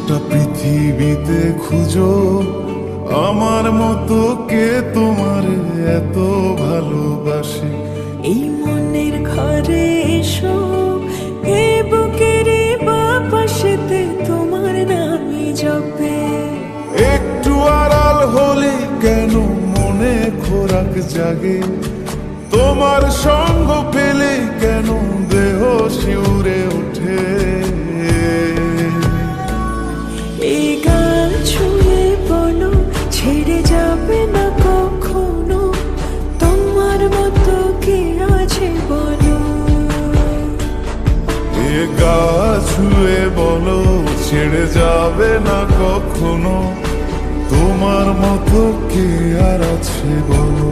গোটা পৃথিবীতে খুঁজো আমার মতো কে তোমার এত ভালোবাসে। এই মনের ঘরে এসো, এ বুকের বাপাশেতে তোমার নামই জপে। একটু আড়াল হলে কেন মনে খোরাক জাগে, তোমার সঙ্গ পেলে কেন দেহ শিউরে ওঠে। এই গান ছুঁয়ে বলো ছেড়ে যাবে না কখনো, তোমার মতো কে আছে বলো। এ গা ছুঁয়ে বলো ছেড়ে যাবে না কখনো, তোমার মতো কে আর আছে বলো।